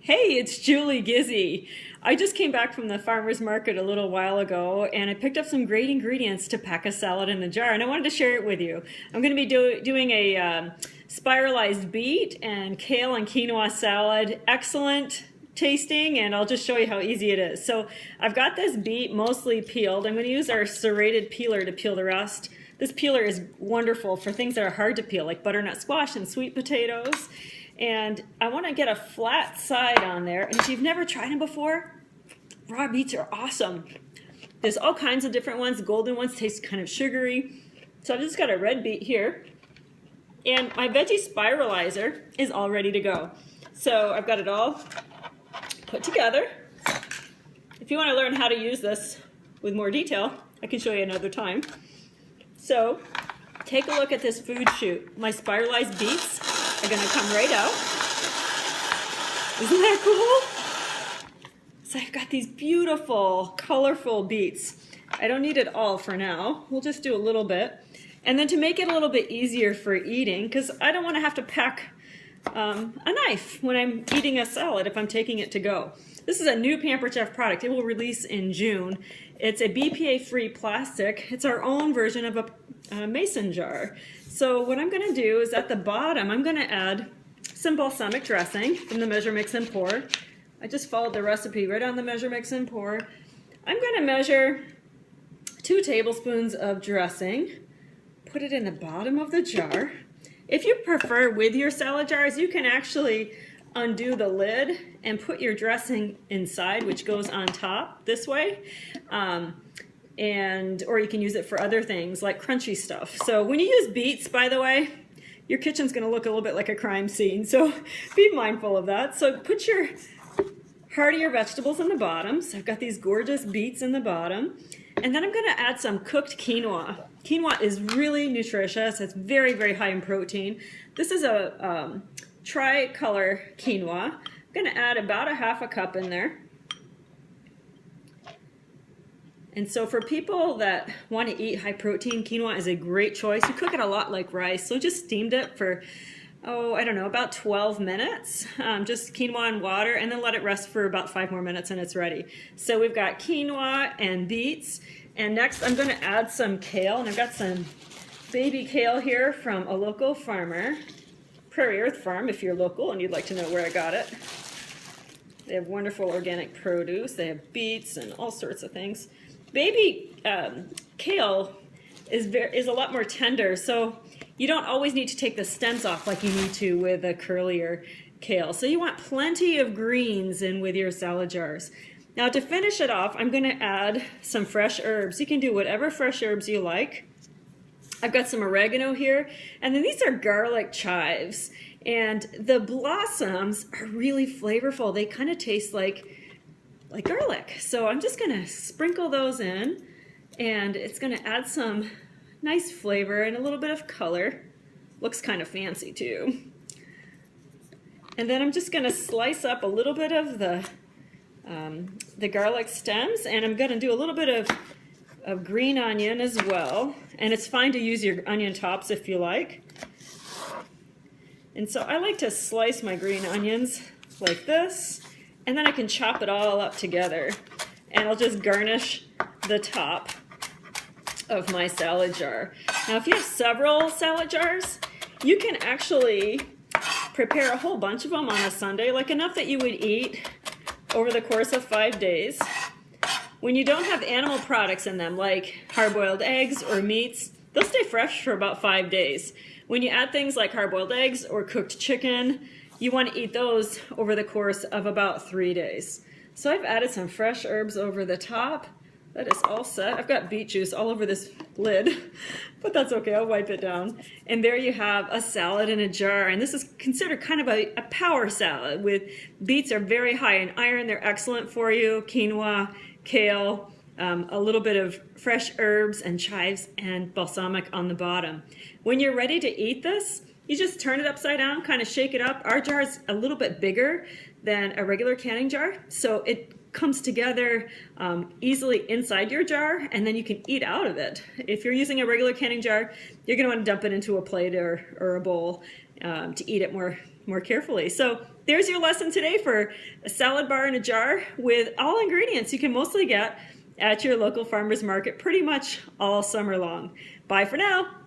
Hey, it's Julie Gizzy. I just came back from the farmer's market a little while ago and I picked up some great ingredients to pack a salad in a jar and I wanted to share it with you. I'm going to be doing a spiralized beet and kale and quinoa salad. Excellent tasting, and I'll just show you how easy it is. So I've got this beet mostly peeled. I'm going to use our serrated peeler to peel the rest. This peeler is wonderful for things that are hard to peel, like butternut squash and sweet potatoes. And I want to get a flat side on there. And if you've never tried them before, raw beets are awesome. There's all kinds of different ones. The golden ones taste kind of sugary. So I've just got a red beet here. And my veggie spiralizer is all ready to go. So I've got it all put together. If you want to learn how to use this with more detail, I can show you another time. So take a look at this food shoot. My spiralized beets are going to come right out. Isn't that cool? So I've got these beautiful, colorful beets. I don't need it all for now. We'll just do a little bit. And then to make it a little bit easier for eating, because I don't want to have to pack a knife when I'm eating a salad if I'm taking it to go. This is a new Pampered Chef product. It will release in June. It's a BPA-free plastic. It's our own version of a mason jar. So what I'm going to do is at the bottom, I'm going to add some balsamic dressing from the Measure, Mix, and Pour. I just followed the recipe right on the Measure, Mix, and Pour. I'm going to measure 2 tablespoons of dressing, put it in the bottom of the jar. If you prefer with your salad jars, you can actually undo the lid and put your dressing inside, which goes on top this way. Or you can use it for other things like crunchy stuff. So when you use beets, by the way, your kitchen's going to look a little bit like a crime scene. So be mindful of that. So put your heartier vegetables in the bottom. So I've got these gorgeous beets in the bottom. And then I'm going to add some cooked quinoa. Quinoa is really nutritious. It's very, very high in protein. This is a tricolor quinoa. I'm going to add about a half a cup in there. And so for people that want to eat high protein, quinoa is a great choice. You cook it a lot like rice. So just steamed it for, I don't know, about 12 minutes. Just quinoa and water, and then let it rest for about 5 more minutes and it's ready. So we've got quinoa and beets. And next I'm going to add some kale. And I've got some baby kale here from a local farmer, Prairie Earth Farm, if you're local and you'd like to know where I got it. They have wonderful organic produce. They have beets and all sorts of things. Baby kale is a lot more tender, so you don't always need to take the stems off like you need to with a curlier kale. So you want plenty of greens in with your salad jars. Now to finish it off, I'm going to add some fresh herbs. You can do whatever fresh herbs you like. I've got some oregano here, and then these are garlic chives. And the blossoms are really flavorful. They kind of taste like garlic. So I'm just going to sprinkle those in, and it's going to add some nice flavor and a little bit of color. Looks kind of fancy too. And then I'm just going to slice up a little bit of the garlic stems, and I'm going to do a little bit of green onion as well. And it's fine to use your onion tops if you like. And so I like to slice my green onions like this. And then I can chop it all up together. And I'll just garnish the top of my salad jar. Now if you have several salad jars, you can actually prepare a whole bunch of them on a Sunday, like enough that you would eat over the course of 5 days. When you don't have animal products in them, like hard-boiled eggs or meats, they'll stay fresh for about 5 days. When you add things like hard-boiled eggs or cooked chicken, you want to eat those over the course of about 3 days. So I've added some fresh herbs over the top. That is all set. I've got beet juice all over this lid, but that's okay, I'll wipe it down. And there you have a salad in a jar. And this is considered kind of a power salad. With beets are very high in iron. They're excellent for you. Quinoa, kale, a little bit of fresh herbs and chives and balsamic on the bottom. When you're ready to eat this, you just turn it upside down, kind of shake it up. Our jar is a little bit bigger than a regular canning jar, so it comes together easily inside your jar, and then you can eat out of it. If you're using a regular canning jar, you're going to want to dump it into a plate or a bowl to eat it more carefully. So there's your lesson today for a salad bar in a jar with all ingredients you can mostly get at your local farmer's market pretty much all summer long. Bye for now.